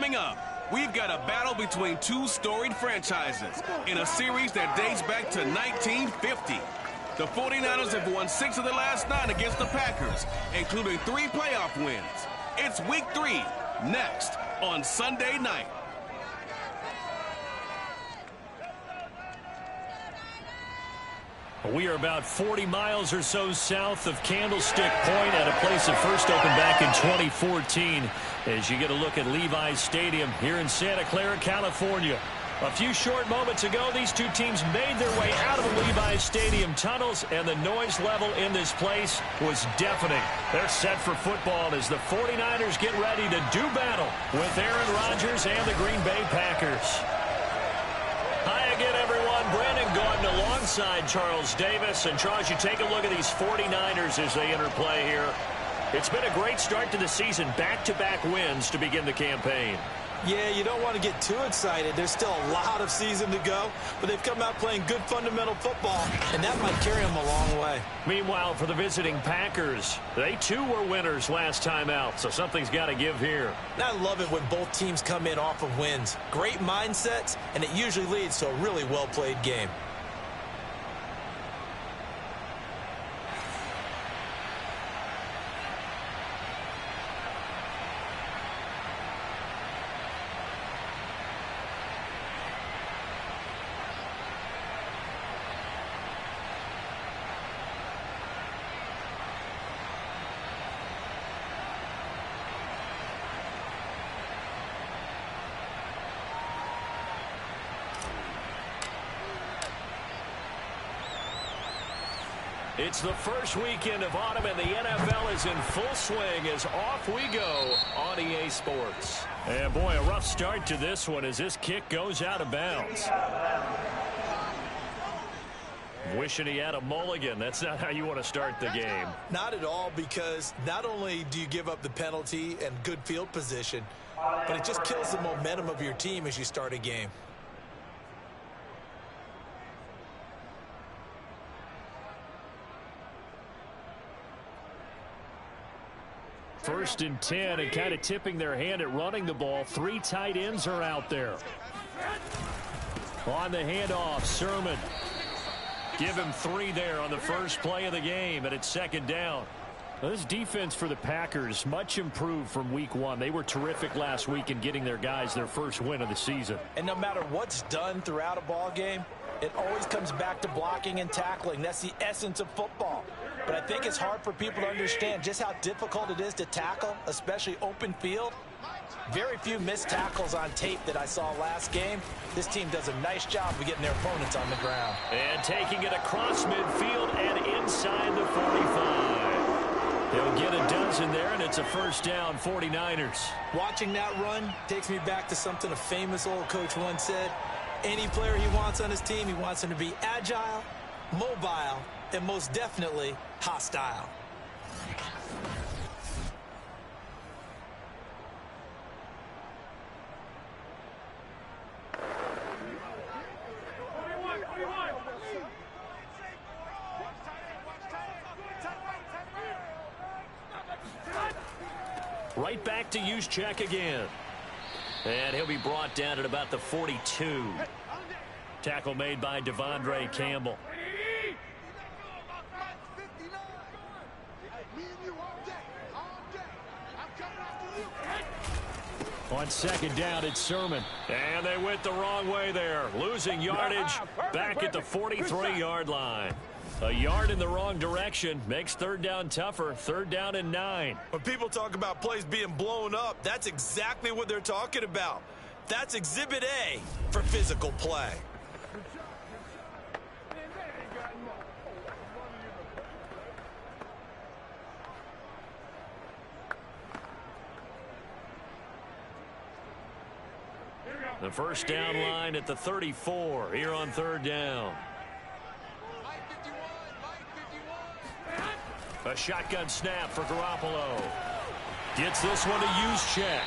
Coming up, we've got a battle between two storied franchises in a series that dates back to 1950. The 49ers have won 6 of the last 9 against the Packers, including 3 playoff wins. It's Week 3, next on Sunday night. We are about 40 miles or so south of Candlestick Point at a place that first opened back in 2014 as you get a look at Levi's Stadium here in Santa Clara, California. A few short moments ago, these two teams made their way out of the Levi's Stadium tunnels, and the noise level in this place was deafening. They're set for football as the 49ers get ready to do battle with Aaron Rodgers and the Green Bay Packers. Hi again, everyone. Brandon Gaudin alongside Charles Davis. And, Charles, you take a look at these 49ers as they enter play here. It's been a great start to the season. Back-to-back wins to begin the campaign. Yeah, you don't want to get too excited. There's still a lot of season to go, but they've come out playing good fundamental football, and that might carry them a long way. Meanwhile, for the visiting Packers, they too were winners last time out, so something's got to give here. And I love it when both teams come in off of wins. Great mindsets, and it usually leads to a really well-played game. It's the first weekend of autumn, and the NFL is in full swing as off we go on EA Sports. And, boy, a rough start to this one as this kick goes out of bounds. Wishing he had a mulligan. That's not how you want to start the game. Not at all, because not only do you give up the penalty and good field position, but it just kills the momentum of your team as you start a game. First and 10, and kind of tipping their hand at running the ball. 3 tight ends are out there. On the handoff, Sermon. Give him 3 there on the first play of the game, and it's second down. Well, this defense for the Packers, much improved from week 1. They were terrific last week in getting their guys their first win of the season. And no matter what's done throughout a ball game, it always comes back to blocking and tackling. That's the essence of football. But I think it's hard for people to understand just how difficult it is to tackle, especially open field. Very few missed tackles on tape that I saw last game. This team does a nice job of getting their opponents on the ground. And taking it across midfield and inside the 45. He'll get a dozen there, and it's a first down, 49ers. Watching that run takes me back to something a famous old coach once said. Any player he wants on his team, he wants him to be agile, mobile, and most definitely hostile. Right back to use check again. And he'll be brought down at about the 42. Tackle made by Devondre Campbell. On second down, it's Sermon. And they went the wrong way there. Losing yardage back at the 43-yard line. A yard in the wrong direction makes third down tougher. Third down and 9. When people talk about plays being blown up, that's exactly what they're talking about. That's Exhibit A for physical play. The first down line at the 34 here on third down. A shotgun snap for Garoppolo. Gets this one to use check.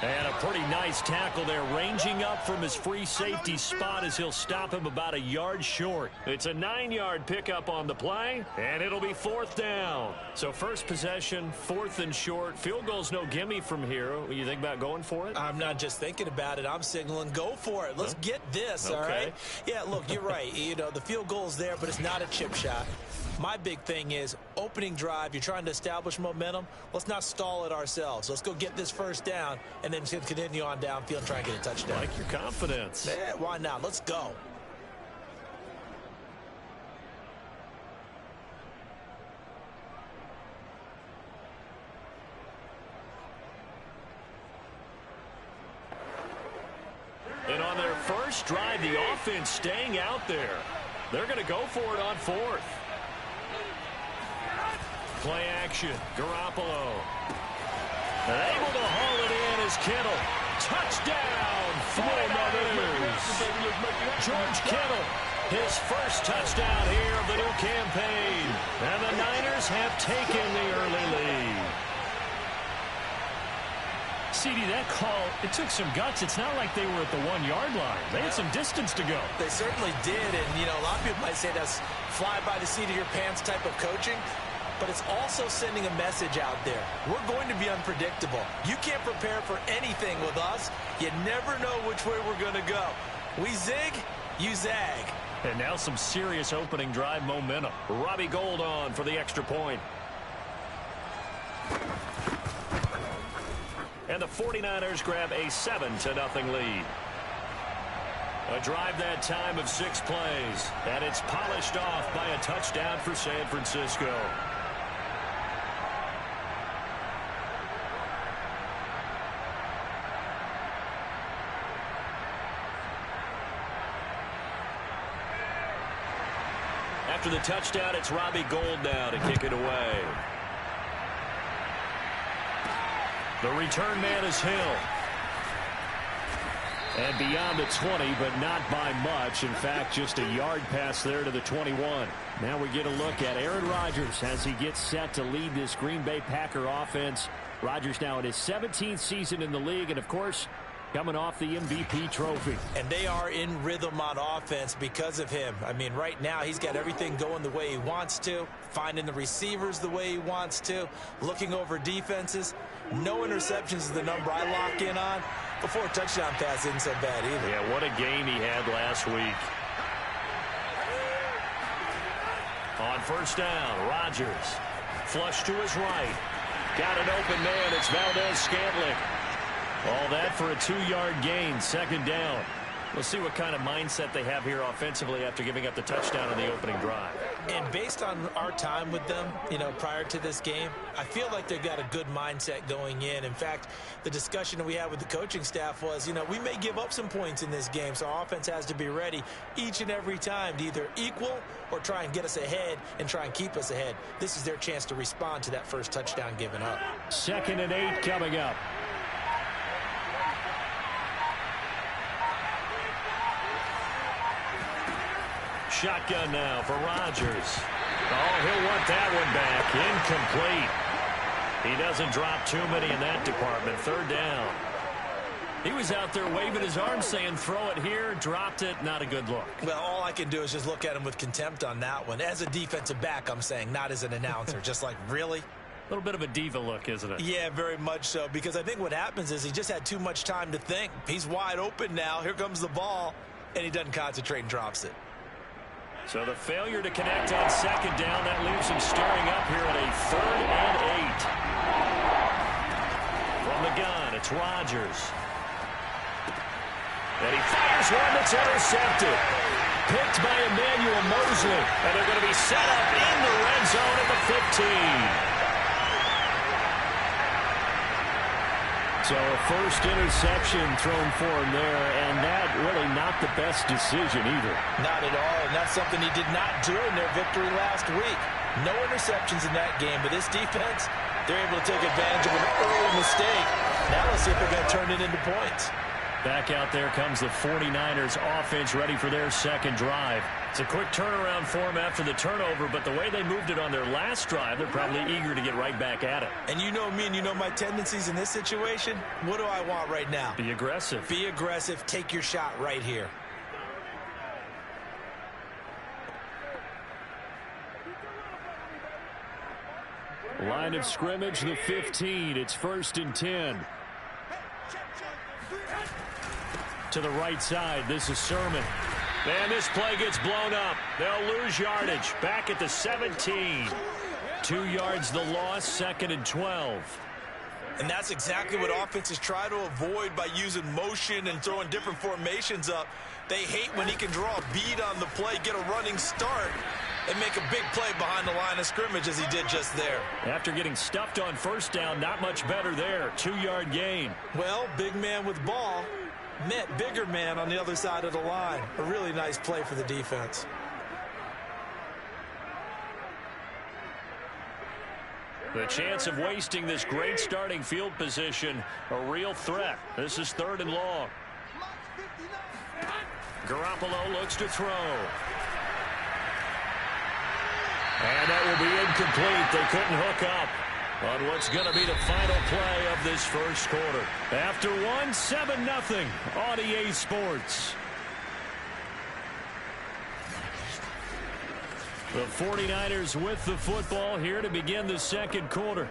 And a pretty nice tackle there, ranging up from his free safety spot as he'll stop him about a yard short. It's a 9-yard pickup on the play, and it'll be 4th down. So first possession, 4th and short. Field goal's no gimme from here. What do you think about going for it? I'm not just thinking about it. I'm signaling go for it. Let's get this, all right? Yeah, look, you're right. You know, the field goal's there, but it's not a chip shot. My big thing is opening drive. You're trying to establish momentum. Let's not stall it ourselves. Let's go get this first down and then continue on downfield and try and get a touchdown. Like your confidence. Yeah, why not? Let's go. And on their first drive, the offense staying out there. They're going to go for it on 4th. Play action, Garoppolo. And able to haul it in is Kittle. Touchdown, 49ers. George Kittle, his first touchdown here of the new campaign. And the Niners have taken the early lead. CD, that call, it took some guts. It's not like they were at the 1-yard line. They had some distance to go. They certainly did, and, you know, a lot of people might say that's fly by the seat of your pants type of coaching. But it's also sending a message out there. We're going to be unpredictable. You can't prepare for anything with us. You never know which way we're going to go. We zig, you zag. And now some serious opening drive momentum. Robbie Gould on for the extra point. And the 49ers grab a 7-0 lead. A drive that time of 6 plays. And it's polished off by a touchdown for San Francisco. After the touchdown, it's Robbie Gould now to kick it away. The return man is Hill. And beyond the 20, but not by much. In fact, just a yard pass there to the 21. Now we get a look at Aaron Rodgers as he gets set to lead this Green Bay Packer offense. Rodgers now in his 17th season in the league, and of course, coming off the MVP trophy. And they are in rhythm on offense because of him. I mean, right now, he's got everything going the way he wants to, finding the receivers the way he wants to, looking over defenses. No interceptions is the number I lock in on. Before a touchdown pass isn't so bad either. Yeah, what a game he had last week. On first down, Rodgers. Flush to his right. Got an open man. It's Valdez-Scantling. All that for a 2-yard gain, 2nd down. We'll see what kind of mindset they have here offensively after giving up the touchdown on the opening drive. And based on our time with them, you know, prior to this game, I feel like they've got a good mindset going in. In fact, the discussion that we had with the coaching staff was, you know, we may give up some points in this game, so our offense has to be ready each and every time to either equal or try and get us ahead and try and keep us ahead. This is their chance to respond to that first touchdown given up. 2nd and 8 coming up. Shotgun now for Rodgers. Oh, he'll want that one back. Incomplete. He doesn't drop too many in that department. 3rd down. He was out there waving his arms saying throw it here, dropped it. Not a good look. Well, all I can do is just look at him with contempt on that one. As a defensive back, I'm saying, not as an announcer. Just like, really? A little bit of a diva look, isn't it? Yeah, very much so. Because I think what happens is he just had too much time to think. He's wide open now. Here comes the ball. And he doesn't concentrate and drops it. So the failure to connect on 2nd down, that leaves him staring up here at a 3rd and 8. From the gun, it's Rodgers. And he fires one that's intercepted. Picked by Emmanuel Mosley. And they're going to be set up in the red zone at the 15. So a first interception thrown for him there, and that really not the best decision either. Not at all, and that's something he did not do in their victory last week. No interceptions in that game, but this defense, they're able to take advantage of an early mistake. Now let's see if they're going to turn it into points. Back out there comes the 49ers offense ready for their second drive. It's a quick turnaround for them after the turnover, but the way they moved it on their last drive, they're probably eager to get right back at it. And you know me and you know my tendencies in this situation. What do I want right now? Be aggressive. Be aggressive. Take your shot right here. Line of scrimmage, the 15. It's 1st and 10. To the right side, this is Sermon. And this play gets blown up. They'll lose yardage. Back at the 17. 2 yards the loss, 2nd and 12. And that's exactly what offenses try to avoid by using motion and throwing different formations up. They hate when he can draw a bead on the play, get a running start, and make a big play behind the line of scrimmage as he did just there. After getting stuffed on 1st down, not much better there. 2-yard gain. Well, big man with ball met bigger man on the other side of the line. A really nice play for the defense. The chance of wasting this great starting field position, a real threat. This is 3rd and long. Garoppolo looks to throw. And that will be incomplete. They couldn't hook up on what's going to be the final play of this first quarter. After one, 7-0 on EA Sports. The 49ers with the football here to begin the second quarter.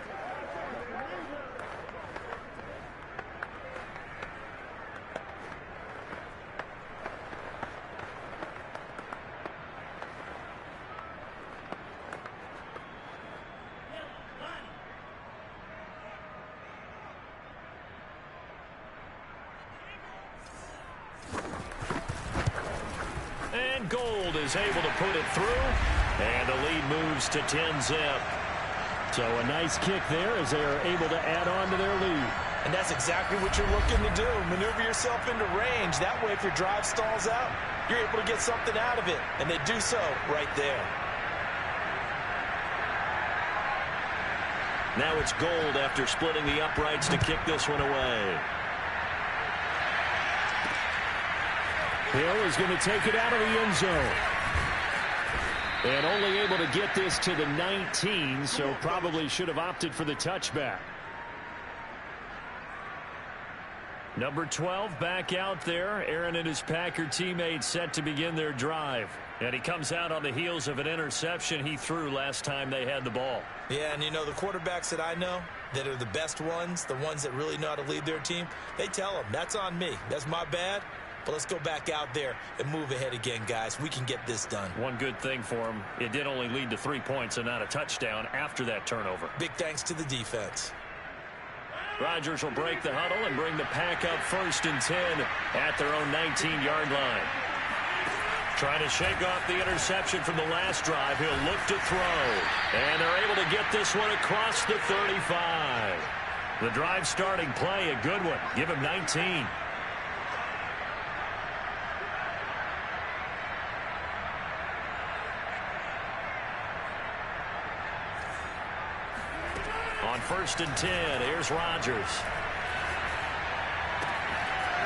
And Gold is able to put it through. And the lead moves to 10-zip. So a nice kick there as they are able to add on to their lead. And that's exactly what you're looking to do. Maneuver yourself into range. That way, if your drive stalls out, you're able to get something out of it. And they do so right there. Now it's Gold after splitting the uprights to kick this one away. Hill is going to take it out of the end zone. And only able to get this to the 19, so probably should have opted for the touchback. Number 12 back out there. Aaron and his Packer teammates set to begin their drive. And he comes out on the heels of an interception he threw last time they had the ball. Yeah, and you know, the quarterbacks that I know that are the best ones, the ones that really know how to lead their team, they tell them, that's on me. That's my bad. But let's go back out there and move ahead again, guys. We can get this done. One good thing for him, it did only lead to 3 points and not a touchdown after that turnover. Big thanks to the defense. Rodgers will break the huddle and bring the Pack up 1st and 10 at their own 19-yard line. Trying to shake off the interception from the last drive. He'll look to throw. And they're able to get this one across the 35. The drive starting play, a good one. Give him 19. On 1st and 10, here's Rodgers.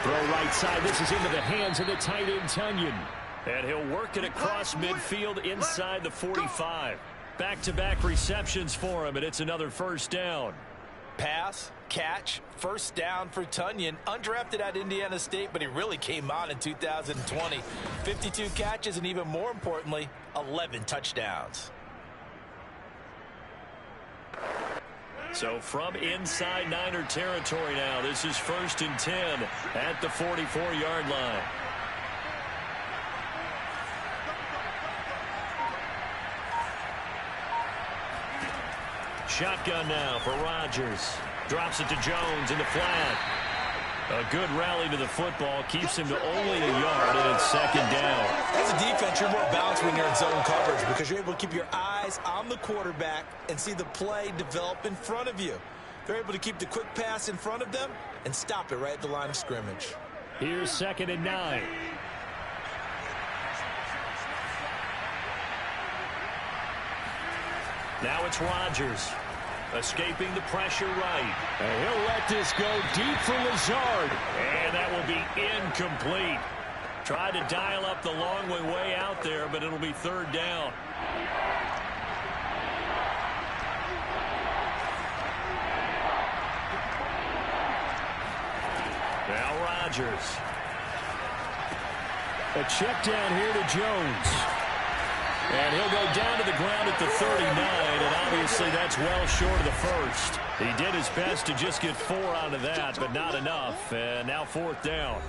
Throw right side. This is into the hands of the tight end, Tunyon. And he'll work it across midfield inside the 45. Back-to-back receptions for him, and it's another 1st down. Pass, catch, 1st down for Tunyon. Undrafted at Indiana State, but he really came on in 2020. 52 catches, and even more importantly, 11 touchdowns. So from inside Niner territory now, this is 1st and 10 at the 44-yard line. Shotgun now for Rodgers. Drops it to Jones in the flat. A good rally to the football keeps him to only a yard, and it's 2nd down. As a defense, you're more balanced when you're in zone coverage because you're able to keep your eyes on the quarterback and see the play develop in front of you. They're able to keep the quick pass in front of them and stop it right at the line of scrimmage. Here's 2nd and 9. Now it's Rodgers. Escaping the pressure right. And he'll let this go deep for Lazard. And that will be incomplete. Tried to dial up the long way out there, but it'll be third down. Now Rodgers. A check down here to Jones. And he'll go down to the ground at the 39, and obviously that's well short of the first. He did his best to just get 4 out of that, but not enough. And now fourth down.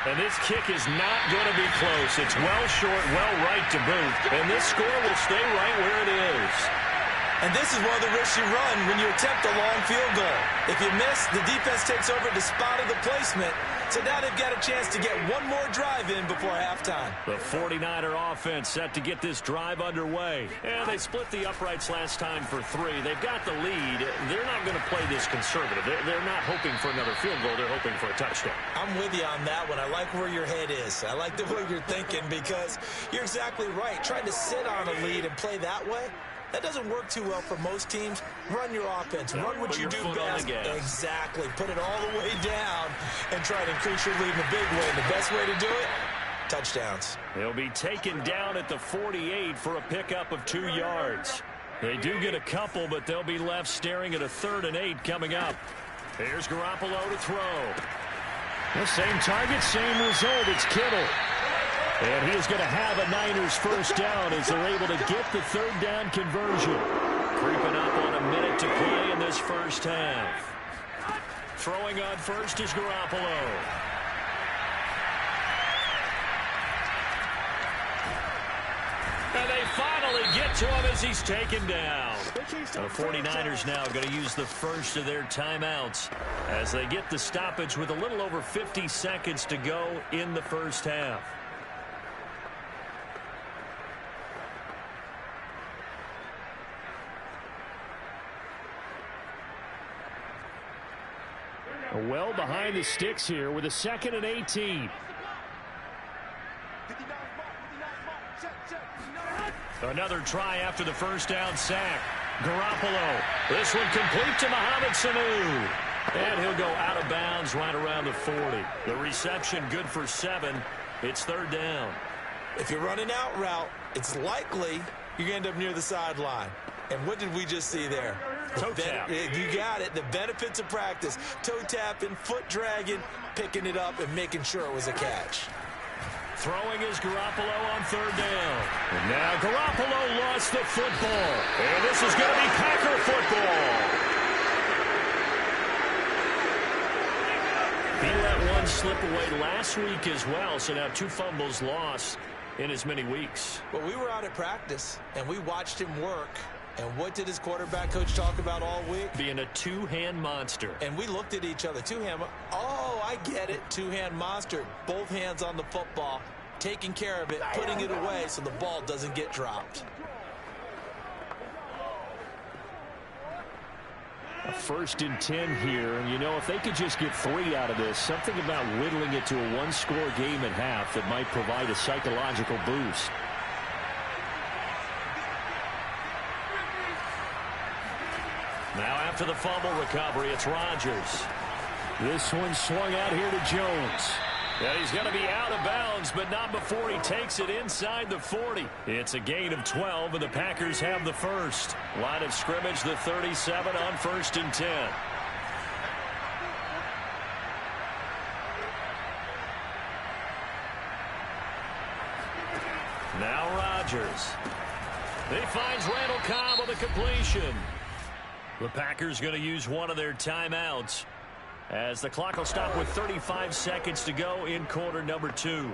And this kick is not going to be close. It's well short, well right to boot. And this score will stay right where it is. And this is one of the risks you run when you attempt a long field goal. If you miss, the defense takes over the spot of the placement. So now they've got a chance to get one more drive in before halftime. The 49er offense set to get this drive underway. And they split the uprights last time for 3. They've got the lead. They're not going to play this conservative. They're not hoping for another field goal. They're hoping for a touchdown. I'm with you on that one. I like where your head is. I like the way you're thinking because you're exactly right. Trying to sit on a lead and play that way, that doesn't work too well for most teams. Run your offense. Run what you do best. Exactly. Put it all the way down and try to increase your lead in a big way. And the best way to do it, touchdowns. They'll be taken down at the 48 for a pickup of 2 yards. They do get a couple, but they'll be left staring at a 3rd and 8 coming up. Here's Garoppolo to throw. The same target, same result. It's Kittle. And he is going to have a Niners first down as they're able to get the 3rd down conversion. Creeping up on a minute to play in this first half. Throwing on first is Garoppolo. And they finally get to him as he's taken down. The 49ers now going to use the first of their timeouts as they get the stoppage with a little over 50 seconds to go in the first half. Well behind the sticks here with a 2nd and 18. Another try after the first down sack. Garoppolo. This one complete to Mohamed Sanu. And he'll go out of bounds right around the 40. The reception good for 7. It's 3rd down. If you're running out route, it's likely you're going to end up near the sideline. And what did we just see there? Toe tap. You got it. The benefits of practice. Toe tapping, foot dragging, picking it up, and making sure it was a catch. Throwing is Garoppolo on 3rd down. And now Garoppolo lost the football. And this is going to be Packer football. He let one slip away last week as well, so now 2 fumbles lost in as many weeks. Well, we were out at practice, and we watched him work. And what did his quarterback coach talk about all week? Being a 2-hand monster. And we looked at each other. 2-hand. Oh, I get it. 2-hand monster. Both hands on the football, taking care of it, putting it away so the ball doesn't get dropped. A 1st and 10 here. And, you know, if they could just get 3 out of this, something about whittling it to a 1-score game at half that might provide a psychological boost. Now after the fumble recovery, it's Rodgers. This one swung out here to Jones. And he's going to be out of bounds, but not before he takes it inside the 40. It's a gain of 12, and the Packers have the first. Line of scrimmage, the 37 on 1st and 10. Now Rodgers. He finds Randall Cobb with a completion. The Packers going to use one of their timeouts. as the clock will stop with 35 seconds to go in quarter number 2.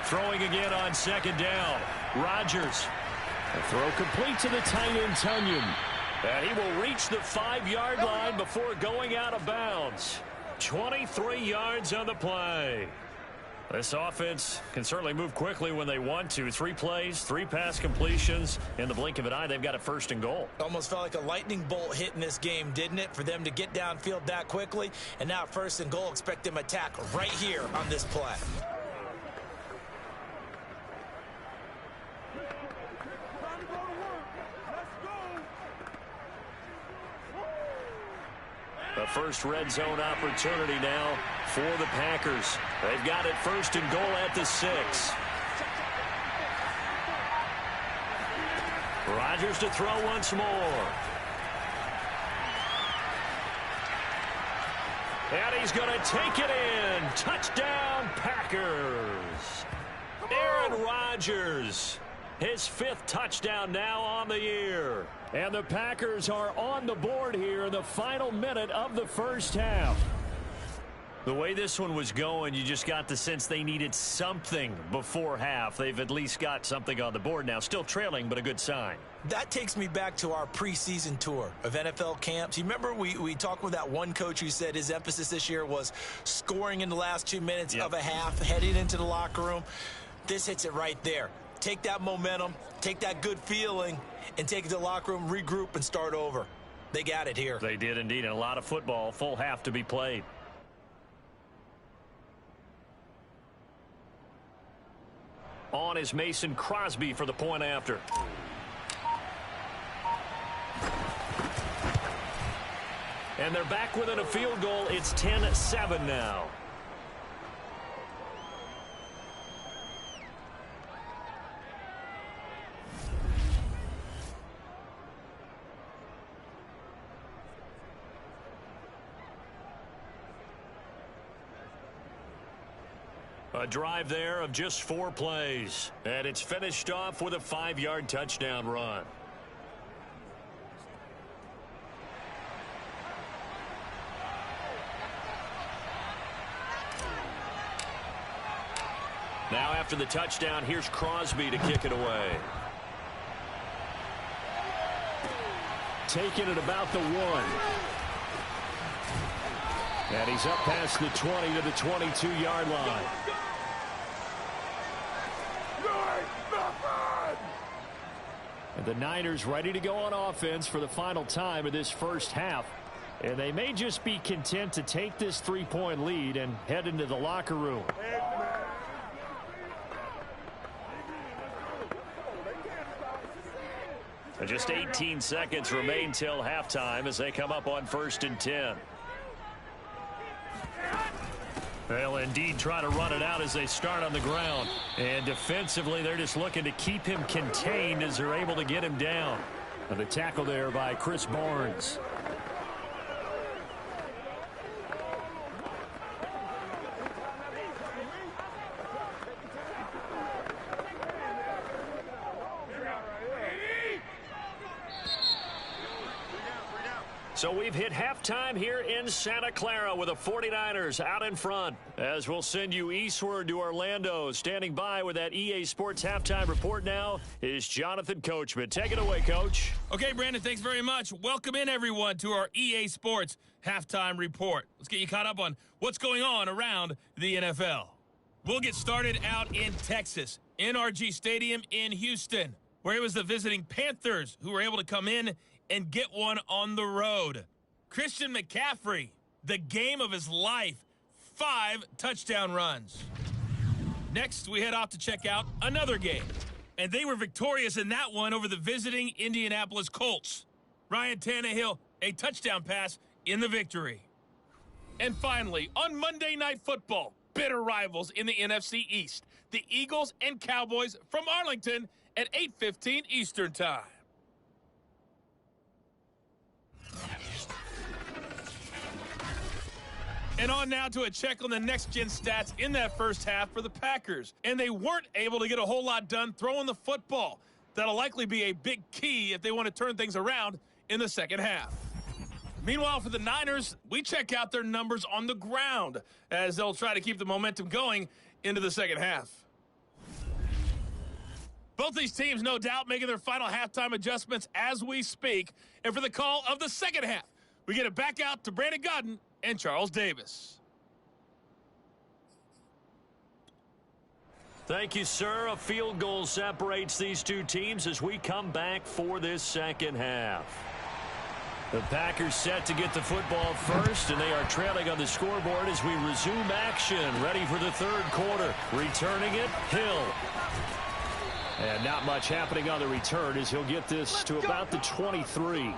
Throwing again on second down. Rodgers. The throw complete to the tight end, Tunyon. And he will reach the 5-yard line before going out of bounds. 23 yards on the play. This offense can certainly move quickly when they want to. 3 plays, 3 pass completions. In the blink of an eye, they've got a first and goal. Almost felt like a lightning bolt hit in this game, didn't it? For them to get downfield that quickly. And now first and goal, expect them to attack right here on this play. The first red zone opportunity now for the Packers. They've got it first and goal at the 6. Rodgers to throw once more. And he's going to take it in. Touchdown, Packers. Aaron Rodgers. His 5th touchdown now on the year. And the Packers are on the board here in the final minute of the first half. The way this one was going, you just got the sense they needed something before half. They've at least got something on the board now. Still trailing, but a good sign. That takes me back to our preseason tour of NFL camps. You remember we talked with that one coach who said his emphasis this year was scoring in the last 2 minutes of a half, heading into the locker room. This hits it right there. Take that momentum, take that good feeling, and take it to the locker room, regroup, and start over. They got it here. They did indeed, and a lot of football, full half to be played. On is Mason Crosby for the point after. And they're back within a field goal. It's 10-7 now. A drive there of just 4 plays. And it's finished off with a 5-yard touchdown run. Now after the touchdown, here's Crosby to kick it away. Taking it about the 1. And he's up past the 20 to the 22-yard line. And the Niners ready to go on offense for the final time of this first half. And they may just be content to take this 3-point lead and head into the locker room. And just 18 seconds remain till halftime as they come up on 1st and 10. They'll indeed try to run it out as they start on the ground. And defensively, they're just looking to keep him contained as they're able to get him down. And the tackle there by Chris Barnes. So we've hit halftime here in Santa Clara with the 49ers out in front. As we'll send you eastward to Orlando. Standing by with that EA Sports halftime report now is Jonathan Coachman. Take it away, Coach. Okay, Brandon, thanks very much. Welcome in, everyone, to our EA Sports halftime report. Let's get you caught up on what's going on around the NFL. We'll get started out in Texas, NRG Stadium in Houston, where it was the visiting Panthers who were able to come in and get one on the road. Christian McCaffrey, the game of his life, 5 touchdown runs. Next, we head off to check out another game. And they were victorious in that one over the visiting Indianapolis Colts. Ryan Tannehill, a touchdown pass in the victory. And finally, on Monday Night Football, bitter rivals in the NFC East. The Eagles and Cowboys from Arlington at 8:15 Eastern Time. And on now to a check on the next-gen stats in that first half for the Packers. And they weren't able to get a whole lot done throwing the football. That'll likely be a big key if they want to turn things around in the second half. Meanwhile, for the Niners, we check out their numbers on the ground as they'll try to keep the momentum going into the second half. Both these teams, no doubt, making their final halftime adjustments as we speak. And for the call of the second half, we get it back out to Brandon Godden and Charles Davis. Thank you, sir. A field goal separates these two teams as we come back for this second half. The Packers set to get the football first, and they are trailing on the scoreboard as we resume action. Ready for the third quarter. Returning it, Hill. And not much happening on the return as he'll get this to about the 23.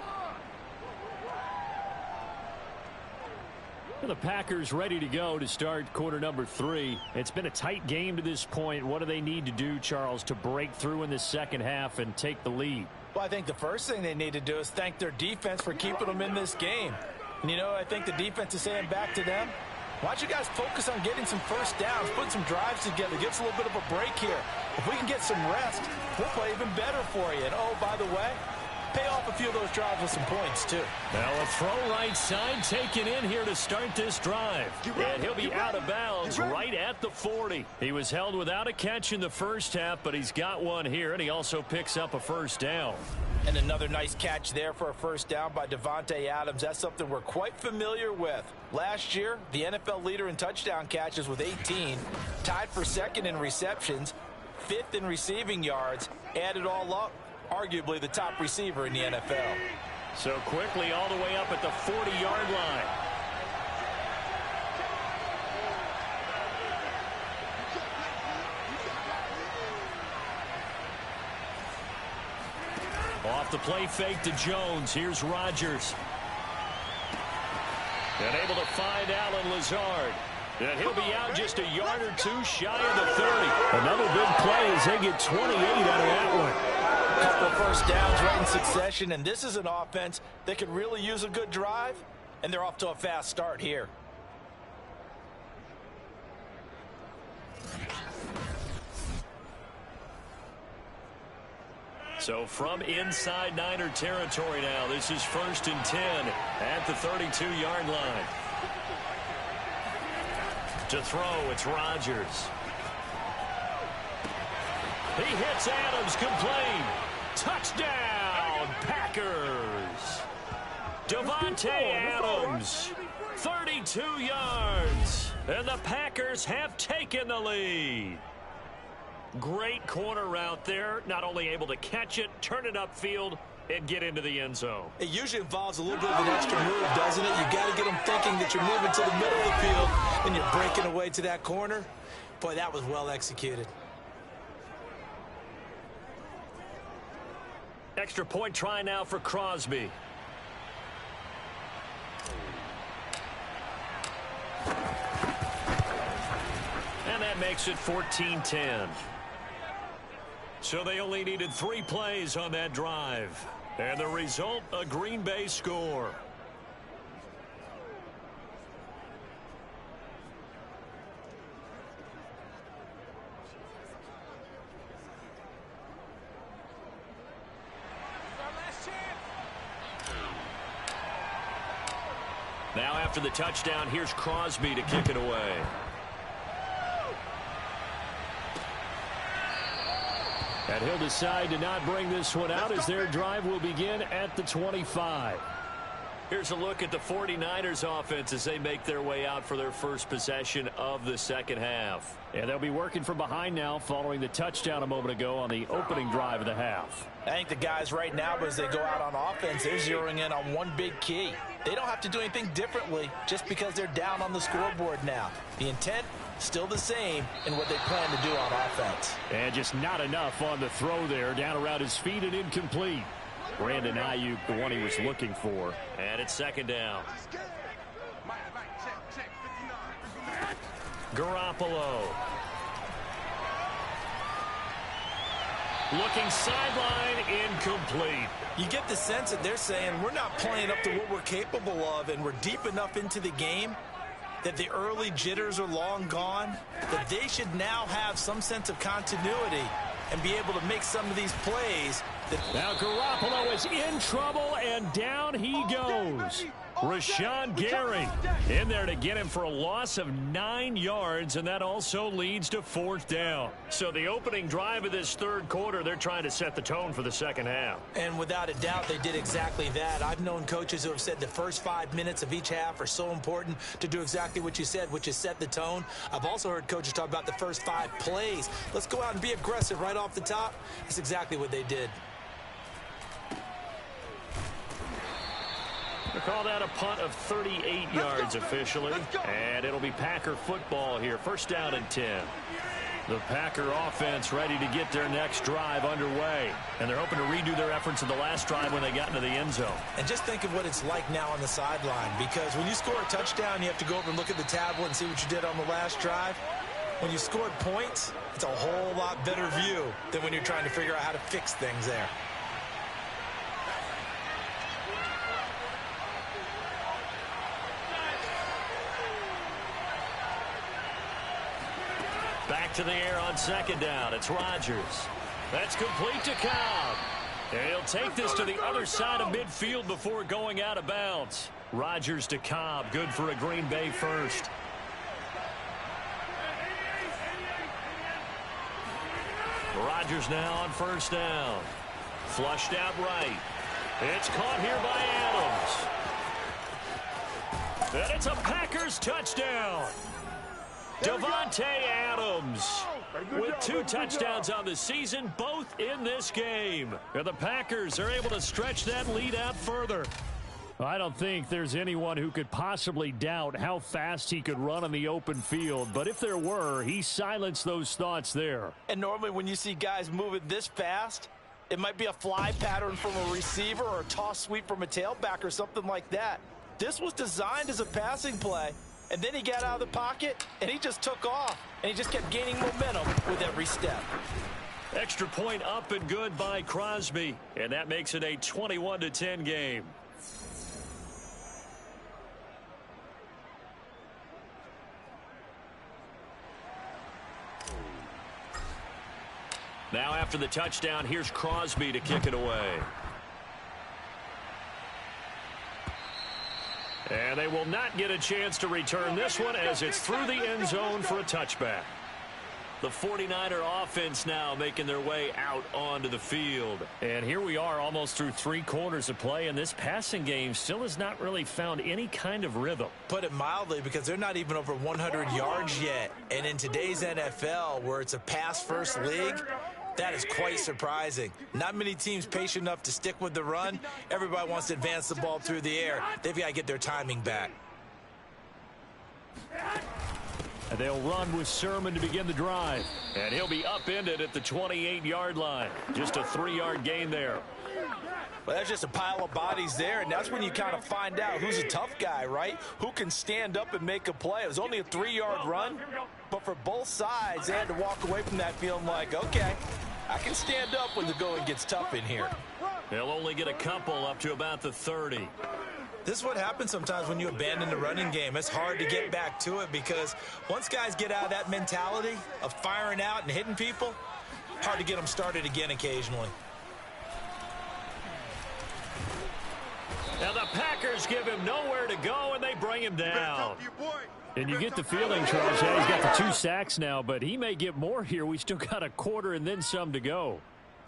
The Packers ready to go to start quarter number 3. It's been a tight game to this point. What do they need to do, Charles, to break through in the second half and take the lead? Well, I think the first thing they need to do is thank their defense for keeping them in this game. And, you know, I think the defense is saying back to them, why don't you guys focus on getting some first downs, put some drives together, give us a little bit of a break here. If we can get some rest, we'll play even better for you. And, oh, by the way, pay off a few of those drives with some points, too. Now a throw right side taken in here to start this drive. And he'll be out of bounds right at the 40. He was held without a catch in the first half, but he's got one here, and he also picks up a first down. And another nice catch there for a first down by Davante Adams. That's something we're quite familiar with. Last year, the NFL leader in touchdown catches with 18, tied for second in receptions, 5th in receiving yards, added all up. Arguably the top receiver in the NFL. So quickly all the way up at the 40-yard line. Off the play fake to Jones. Here's Rodgers. And able to find Allen Lazard. And he'll be out just a yard or two shy of the 30. Another big play as they get 28 out of that one. Couple of first downs right in succession, and this is an offense that could really use a good drive, and they're off to a fast start here. So from inside Niner territory now, this is 1st and 10 at the 32-yard line. To throw, it's Rodgers. He hits Adams, complete. Touchdown, Packers. Davante Adams, 32 yards. And the Packers have taken the lead. Great corner route there. Not only able to catch it, turn it upfield, and get into the end zone. It usually involves a little bit of an extra move, doesn't it? You got to get them thinking that you're moving to the middle of the field and you're breaking away to that corner. Boy, that was well executed. Extra point try now for Crosby. And that makes it 14-10. So they only needed 3 plays on that drive. And the result, a Green Bay score. Now after the touchdown, here's Crosby to kick it away. And he'll decide to not bring this one out as their drive will begin at the 25. Here's a look at the 49ers offense as they make their way out for their first possession of the second half. And they'll be working from behind now following the touchdown a moment ago on the opening drive of the half. I think the guys right now, as they go out on offense, they're zeroing in on one big key. They don't have to do anything differently just because they're down on the scoreboard now. The intent, still the same in what they plan to do on offense. And just not enough on the throw there. Down around his feet and incomplete. Brandon Ayuk, the one he was looking for. And it's second down. Garoppolo. Looking sideline, incomplete. You get the sense that they're saying we're not playing up to what we're capable of, and we're deep enough into the game that the early jitters are long gone, that they should now have some sense of continuity and be able to make some of these plays. Now Garoppolo is in trouble, and down he goes. Rashawn Gary in there to get him for a loss of 9 yards, and that also leads to 4th down. So the opening drive of this third quarter, they're trying to set the tone for the second half. And without a doubt, they did exactly that. I've known coaches who have said the first 5 minutes of each half are so important to do exactly what you said, which is set the tone. I've also heard coaches talk about the first 5 plays. Let's go out and be aggressive right off the top. That's exactly what they did. We'll call that a punt of 38 yards officially, and it'll be Packer football here. 1st down and 10. The Packer offense ready to get their next drive underway, and they're hoping to redo their efforts of the last drive when they got into the end zone. And just think of what it's like now on the sideline, because when you score a touchdown, you have to go over and look at the tablet and see what you did on the last drive. When you scored points, it's a whole lot better view than when you're trying to figure out how to fix things there. Back to the air on 2nd down. It's Rodgers. That's complete to Cobb. And he'll take this to the other side of midfield before going out of bounds. Rodgers to Cobb. Good for a Green Bay first. Rodgers now on 1st down. Flushed out right. It's caught here by Adams. And it's a Packers touchdown. Davante Adams with 2 touchdowns on the season, both in this game. And the Packers are able to stretch that lead out further. I don't think there's anyone who could possibly doubt how fast he could run on the open field. But if there were, he silenced those thoughts there. And normally when you see guys moving this fast, it might be a fly pattern from a receiver or a toss sweep from a tailback or something like that. This was designed as a passing play. And then he got out of the pocket, and he just took off. And he just kept gaining momentum with every step. Extra point up and good by Crosby. And that makes it a 21-10 game. Now after the touchdown, here's Crosby to kick it away. And they will not get a chance to return this one as it's through the end zone for a touchback. The 49er offense now making their way out onto the field. And here we are almost through 3 quarters of play, and this passing game still has not really found any kind of rhythm. Put it mildly, because they're not even over 100 yards yet. And in today's NFL, where it's a pass-first league, that is quite surprising. Not many teams patient enough to stick with the run. Everybody wants to advance the ball through the air. They've got to get their timing back. And they'll run with Sermon to begin the drive. And he'll be upended at the 28-yard line. Just a 3-yard gain there. Well, that's just a pile of bodies there, and that's when you kind of find out who's a tough guy, right? Who can stand up and make a play. It was only a 3-yard run, but for both sides, they had to walk away from that feeling like, okay, I can stand up when the going gets tough in here. They'll only get a couple up to about the 30. This is what happens sometimes when you abandon the running game. It's hard to get back to it because once guys get out of that mentality of firing out and hitting people, hard to get them started again occasionally. Now the Packers give him nowhere to go, and they bring him down. And you get the feeling, Charles, yeah, he's got the 2 sacks now, but he may get more here. We still got a quarter and then some to go.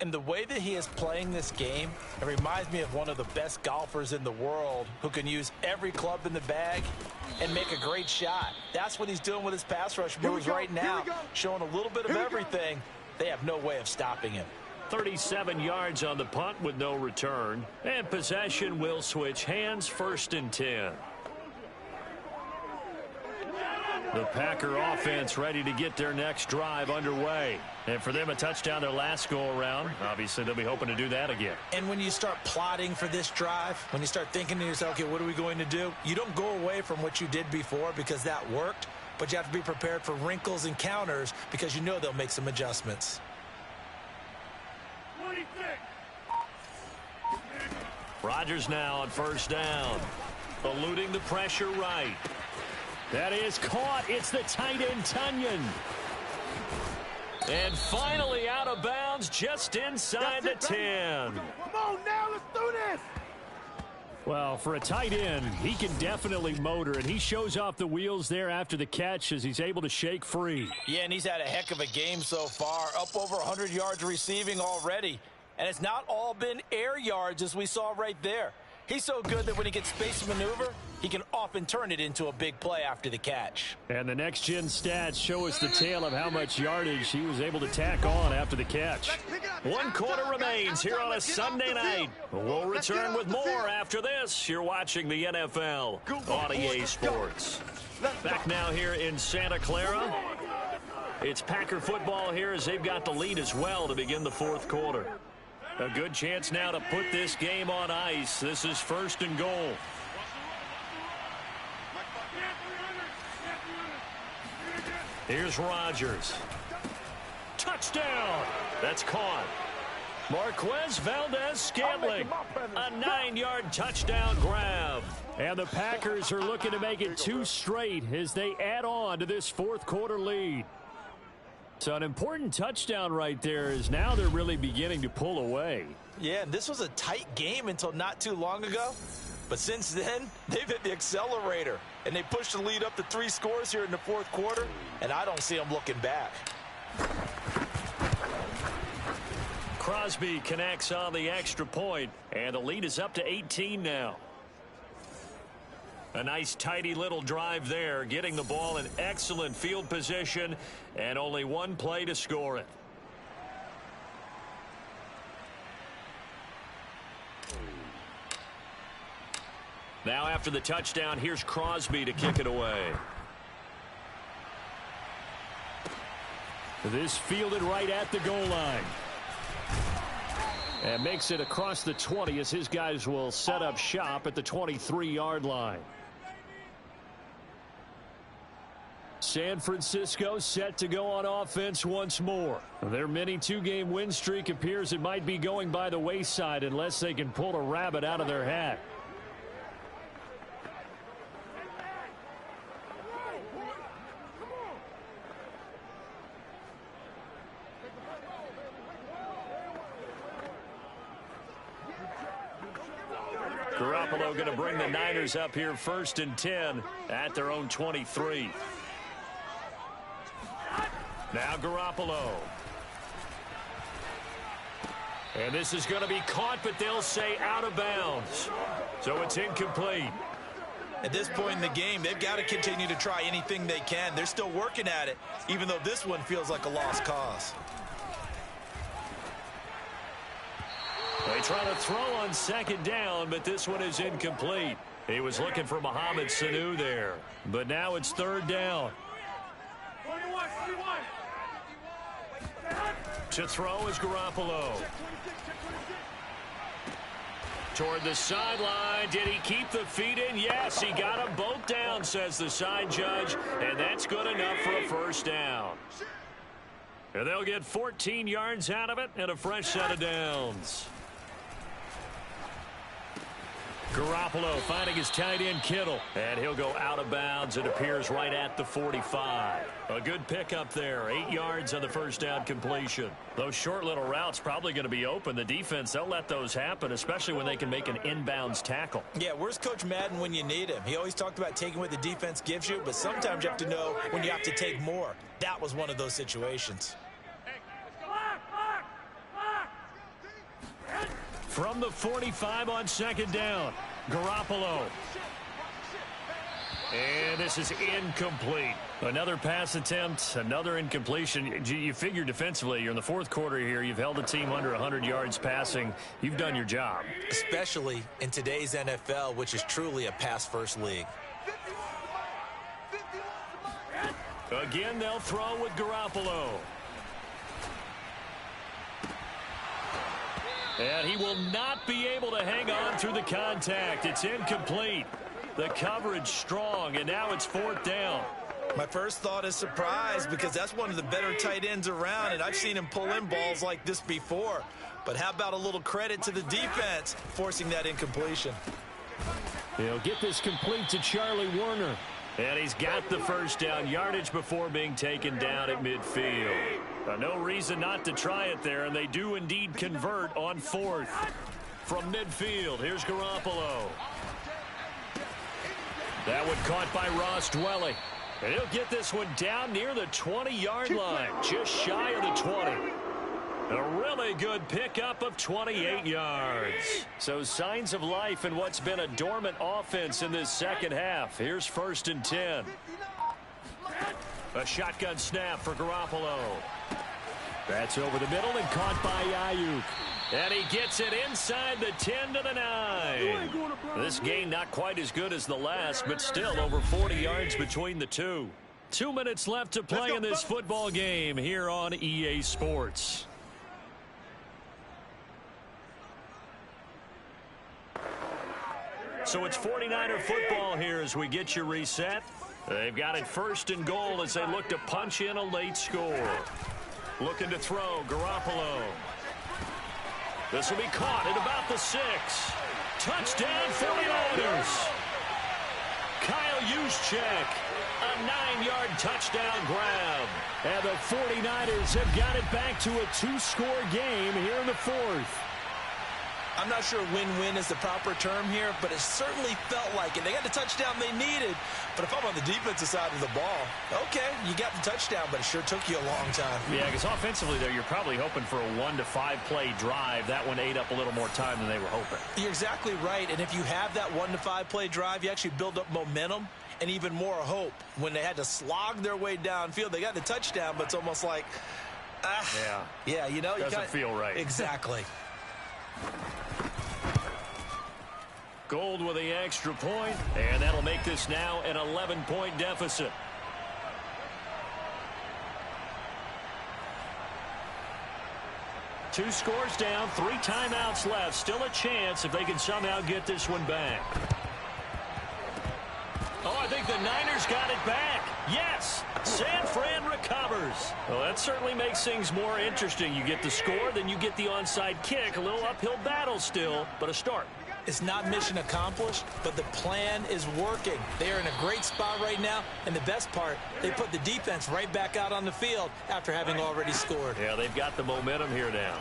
And the way that he is playing this game, it reminds me of one of the best golfers in the world who can use every club in the bag and make a great shot. That's what he's doing with his pass rush moves right now, showing a little bit of everything. They have no way of stopping him. 37 yards on the punt with no return. And possession will switch hands, 1st and 10. The Packer offense ready to get their next drive underway. And for them, a touchdown their last go-around. Obviously, they'll be hoping to do that again. And when you start plotting for this drive, when you start thinking to yourself, okay, what are we going to do? You don't go away from what you did before because that worked. but you have to be prepared for wrinkles and counters because you know they'll make some adjustments. Rodgers now on first down. Eluding the pressure right. That is caught. It's the tight end, Tunyon. And finally out of bounds just inside the 10. Come on now, let's do this. Well, for a tight end, he can definitely motor, and he shows off the wheels there after the catch as he's able to shake free. Yeah, and he's had a heck of a game so far, up over 100 yards receiving already. And it's not all been air yards as we saw right there. He's so good that when he gets space to maneuver, he can often turn it into a big play after the catch. And the next-gen stats show us the tale of how much yardage he was able to tack on after the catch. 1 quarter remains here on a Sunday night. We'll return with more after this. You're watching the NFL on EA Sports. Back now here in Santa Clara. It's Packer football here as they've got the lead as well to begin the fourth quarter. A good chance now to put this game on ice. This is first and goal. Here's Rodgers. Touchdown. That's caught. Marquez Valdez-Scantling. A 9-yard touchdown grab. And the Packers are looking to make it 2 straight as they add on to this fourth quarter lead. So an important touchdown right there is now they're really beginning to pull away. Yeah, and this was a tight game until not too long ago. But since then, they've hit the accelerator. And they pushed the lead up to 3 scores here in the fourth quarter. And I don't see them looking back. Crosby connects on the extra point. And the lead is up to 18 now. A nice, tidy little drive there, getting the ball in excellent field position, and only 1 play to score it. Now after the touchdown, here's Crosby to kick it away. This fielded right at the goal line. And makes it across the 20 as his guys will set up shop at the 23-yard line. San Francisco set to go on offense once more. Their mini 2-game win streak appears it might be going by the wayside unless they can pull a rabbit out of their hat. Garoppolo going to bring the Niners up here first and 10 at their own 23. Now Garoppolo. And this is going to be caught, but they'll say out of bounds. So it's incomplete. At this point in the game, they've got to continue to try anything they can. They're still working at it, even though this one feels like a lost cause. They try to throw on second down, but this one is incomplete. He was looking for Mohamed Sanu there, but now it's third down. To throw is Garoppolo. Toward the sideline. Did he keep the feet in? Yes, he got them both down, says the side judge, and that's good enough for a first down. And they'll get 14 yards out of it and a fresh set of downs. Garoppolo finding his tight end Kittle, and he'll go out of bounds. It appears right at the 45. A good pickup there, 8 yards on the first down completion. Those short little routes probably going to be open. The defense, they'll let those happen, especially when they can make an inbounds tackle. Yeah, where's Coach Madden when you need him? He always talked about taking what the defense gives you, but sometimes you have to know when you have to take more. That was one of those situations. From the 45 on second down, Garoppolo. And this is incomplete. Another pass attempt, another incompletion. You figure defensively, you're in the fourth quarter here. You've held the team under 100 yards passing. You've done your job. Especially in today's NFL, which is truly a pass-first league. Again, they'll throw with Garoppolo. And he will not be able to hang on through the contact. It's incomplete. The coverage strong, and now it's fourth down. My first thought is surprise because that's one of the better tight ends around, and I've seen him pull in balls like this before. But how about a little credit to the defense forcing that incompletion? He'll get this complete to Charlie Warner. And he's got the first down, yardage before being taken down at midfield. No reason not to try it there, and they do indeed convert on fourth. From midfield, here's Garoppolo. That one caught by Ross Dwelly. And he'll get this one down near the 20-yard line, just shy of the 20. A really good pickup of 28 yards. So signs of life in what's been a dormant offense in this second half. Here's 1st and 10. A shotgun snap for Garoppolo. That's over the middle and caught by Ayuk. And he gets it inside the 10 to the 9. This game not quite as good as the last, but still over 40 yards between the two. 2 minutes left to play in this football game here on EA Sports. So it's 49er football here as we get you reset. They've got it 1st and goal as they look to punch in a late score. Looking to throw, Garoppolo. This will be caught at about the 6. Touchdown, 49ers. Kyle Juszczyk, a 9-yard touchdown grab. And the 49ers have got it back to a 2-score game here in the 4th. I'm not sure win-win is the proper term here, but it certainly felt like it. They got the touchdown they needed, but if I'm on the defensive side of the ball, okay, you got the touchdown, but it sure took you a long time. Yeah, because offensively, though, you're probably hoping for a 1 to 5 play drive. That one ate up a little more time than they were hoping. You're exactly right, and if you have that 1 to 5 play drive, you actually build up momentum and even more hope. When they had to slog their way downfield, they got the touchdown, but it's almost like, yeah, you know, doesn't feel right. Exactly. Gold with the extra point, and that'll make this now an 11-point deficit. Two scores down, 3 timeouts left. Still a chance if they can somehow get this one back. Oh, I think the Niners got it back. Yes, San Fran recovers. Well, that certainly makes things more interesting. You get the score, then you get the onside kick. A little uphill battle still, but a start. It's not mission accomplished, but the plan is working. They are in a great spot right now, and the best part, they put the defense right back out on the field after having already scored. Yeah, they've got the momentum here now.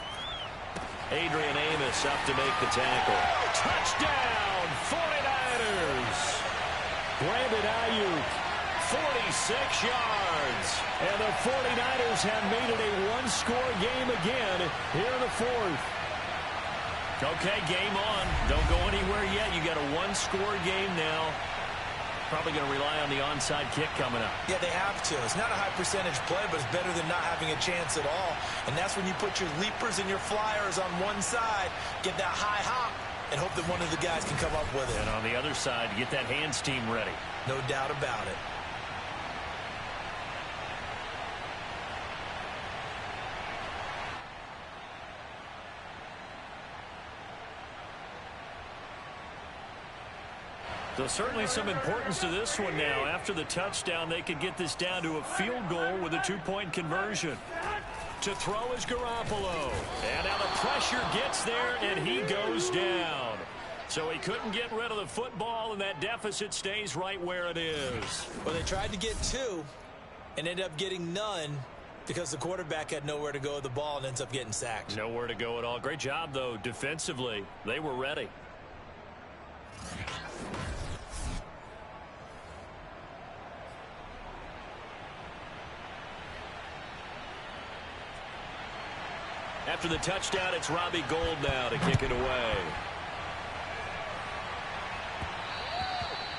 Adrian Amos up to make the tackle. Touchdown, 49ers! Brandon Ayuk, 46 yards. and the 49ers have made it a 1-score game again here in the 4th. Okay, game on. Don't go anywhere yet. You got a 1-score game now. Probably going to rely on the onside kick coming up. Yeah, they have to. It's not a high percentage play, but it's better than not having a chance at all. And that's when you put your leapers and your flyers on one side, get that high hop, and hope that one of the guys can come up with it. And on the other side, get that hands team ready. No doubt about it. So certainly some importance to this one now. After the touchdown, they could get this down to a field goal with a 2-point conversion. To throw is Garoppolo. And now the pressure gets there, and he goes down. So he couldn't get rid of the football, and that deficit stays right where it is. Well, they tried to get 2 and ended up getting none because the quarterback had nowhere to go with the ball and ends up getting sacked. Nowhere to go at all. Great job, though, defensively. They were ready. After the touchdown, it's Robbie Gould now to kick it away.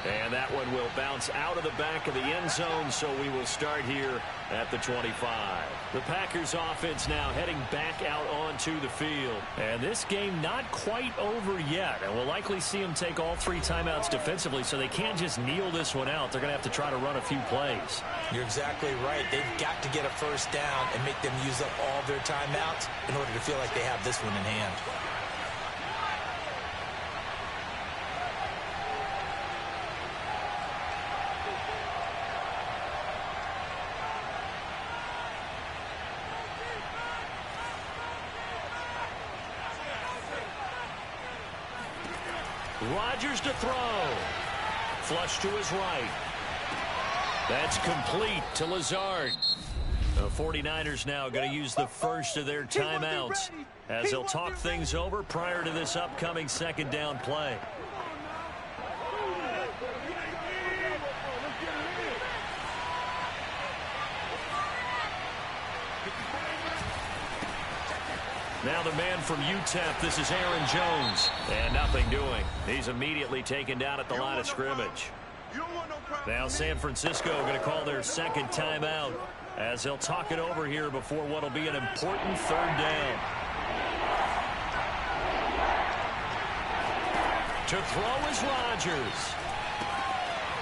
And that one will bounce out of the back of the end zone, so we will start here at the 25. The Packers offense now heading back out onto the field. And this game not quite over yet. And we'll likely see them take all 3 timeouts defensively, so they can't just kneel this one out. They're going to have to try to run a few plays. You're exactly right. They've got to get a first down and make them use up all their timeouts in order to feel like they have this one in hand. Rodgers to throw. Flush to his right. That's complete to Lazard. The 49ers now going to use the first of their timeouts as they'll talk things over prior to this upcoming second down play. Now the man from UTEP, this is Aaron Jones. And nothing doing. He's immediately taken down at the line of scrimmage. Now San Francisco going to call their second timeout as they'll talk it over here before what will be an important third down. To throw is Rodgers.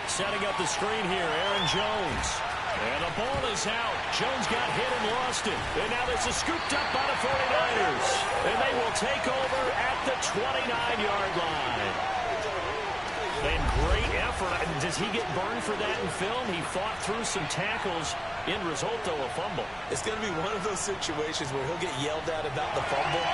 Setting up the screen here, Aaron Jones. And the ball is out. Jones got hit and lost it. And now this is scooped up by the 49ers. And they will take over at the 29-yard line. And great effort. Does he get burned for that in film? He fought through some tackles. End result, though, a fumble. It's going to be one of those situations where he'll get yelled at about the fumble,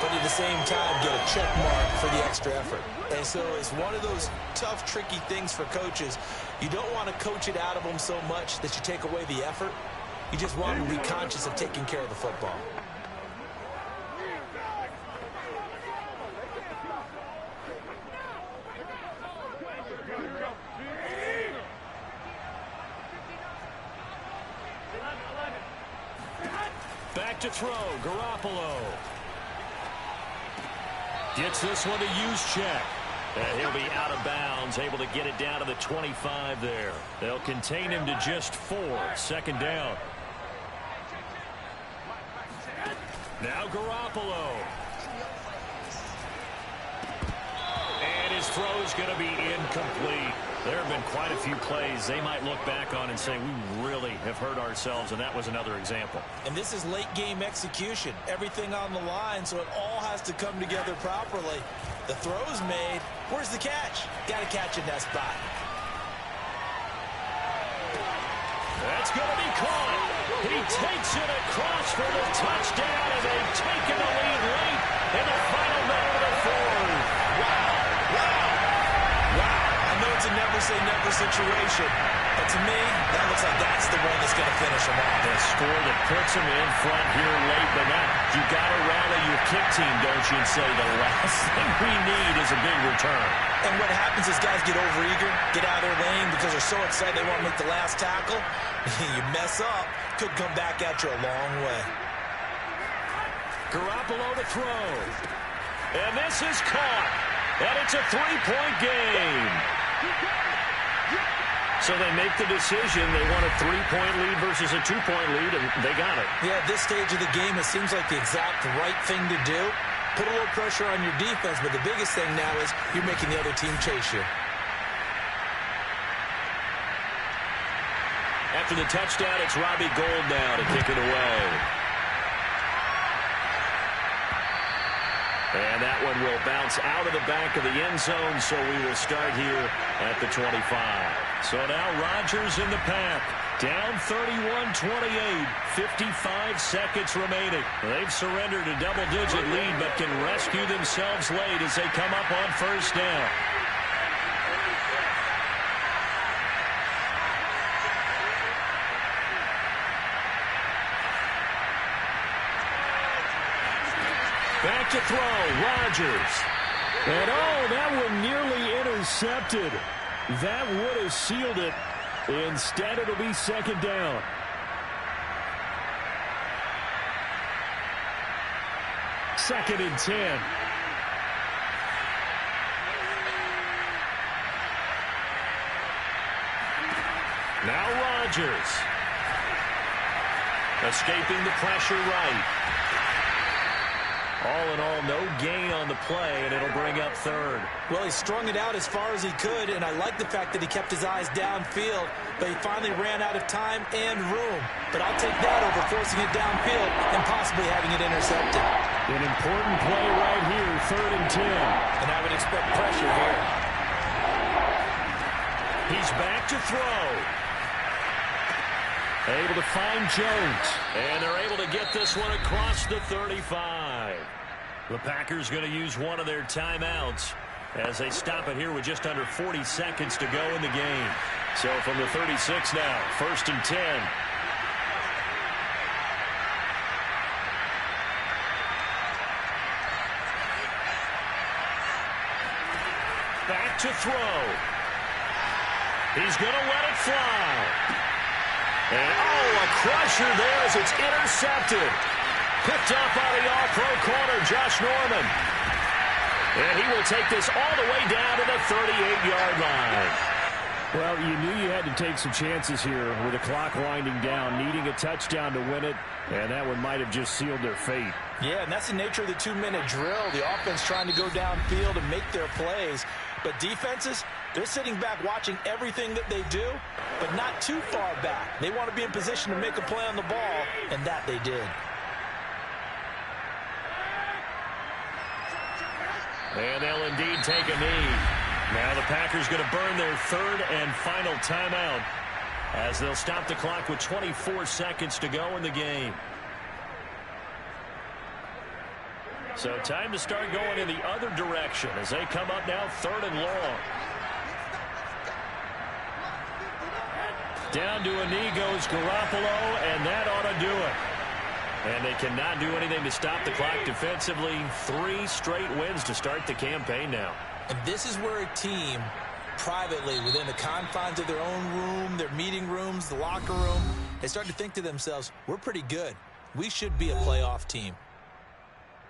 but at the same time get a check mark for the extra effort. And so it's one of those tough, tricky things for coaches. You don't want to coach it out of them so much that you take away the effort. You just want them to be conscious of taking care of the football. Back to throw, Garoppolo. Gets this one to Juszczyk. And he'll be out of bounds, able to get it down to the 25 there. They'll contain him to just 4. Second down. Now Garoppolo. And his throw's going to be incomplete. There have been quite a few plays they might look back on and say, we really have hurt ourselves, and that was another example. And this is late-game execution. Everything on the line, so it all has to come together properly. The throw's made. Where's the catch? Got to catch in that spot. That's going to be caught. He takes it across for the touchdown, and they've taken the lead late in the final minute of the fourth. Wow. I know it's a never-say-never situation, but to me, that looks like that's the one that's going to finish them off. The score that puts them in front here late, but now you got to rally your kick team, don't you, and say the last thing we need is a big return. And what happens is guys get overeager, get out of their lane because they're so excited they want to make the last tackle. You mess up, could come back at you a long way. Garoppolo to throw. And this is caught. And it's a 3-point game. So they make the decision. They want a 3-point lead versus a 2-point lead, and they got it. Yeah, at this stage of the game, it seems like the exact right thing to do. Put a little pressure on your defense, but the biggest thing now is you're making the other team chase you. After the touchdown, it's Robbie Gould now to kick it away. And that one will bounce out of the back of the end zone, so we will start here at the 25. So now Rodgers in the pack. Down 31-28, 55 seconds remaining. They've surrendered a double-digit lead, but can rescue themselves late as they come up on first down. Back to throw, Rodgers. And oh, that one nearly intercepted. That would have sealed it. Instead, it'll be second down. Second and 10. Now Rodgers. Escaping the pressure right. All in all, no gain on the play, and it'll bring up third. Well, he strung it out as far as he could, and I like the fact that he kept his eyes downfield, but he finally ran out of time and room. But I'll take that over forcing it downfield and possibly having it intercepted. An important play right here, third and 10. And I would expect pressure here. He's back to throw. Able to find Jones. And they're able to get this one across the 35. The Packers going to use one of their timeouts as they stop it here with just under 40 seconds to go in the game. So from the 36 now, 1st and 10. Back to throw. He's going to let it fly. And, a crusher there as it's intercepted. Picked up by the all-pro corner, Josh Norman. And he will take this all the way down to the 38-yard line. Well, you knew you had to take some chances here with the clock winding down, needing a touchdown to win it, and that one might have just sealed their fate. Yeah, and that's the nature of the 2-minute drill. The offense trying to go downfield and make their plays. But defenses, they're sitting back watching everything that they do, but not too far back. They want to be in position to make a play on the ball, and that they did. And they'll indeed take a knee. Now the Packers going to burn their 3rd and final timeout as they'll stop the clock with 24 seconds to go in the game. So time to start going in the other direction as they come up now 3rd and long. Down to a knee goes Garoppolo, and that ought to do it. And they cannot do anything to stop the clock defensively. 3 straight wins to start the campaign now. And this is where a team, privately, within the confines of their own room, their meeting rooms, the locker room, they start to think to themselves, we're pretty good. We should be a playoff team.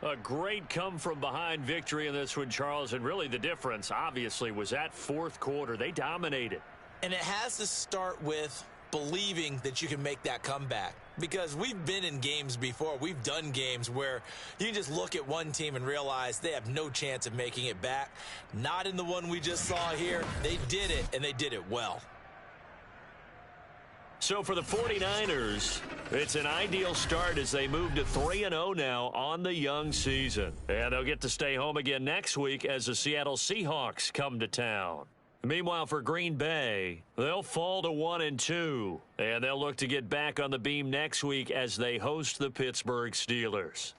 A great come-from-behind victory in this one, Charles. And really the difference, obviously, was that 4th quarter. They dominated. And it has to start with believing that you can make that comeback. Because we've been in games before. We've done games where you can just look at one team and realize they have no chance of making it back. Not in the one we just saw here. They did it, and they did it well. So for the 49ers, it's an ideal start as they move to 3-0 now on the young season. And they'll get to stay home again next week as the Seattle Seahawks come to town. Meanwhile, for Green Bay, they'll fall to 1-2, and they'll look to get back on the beam next week as they host the Pittsburgh Steelers.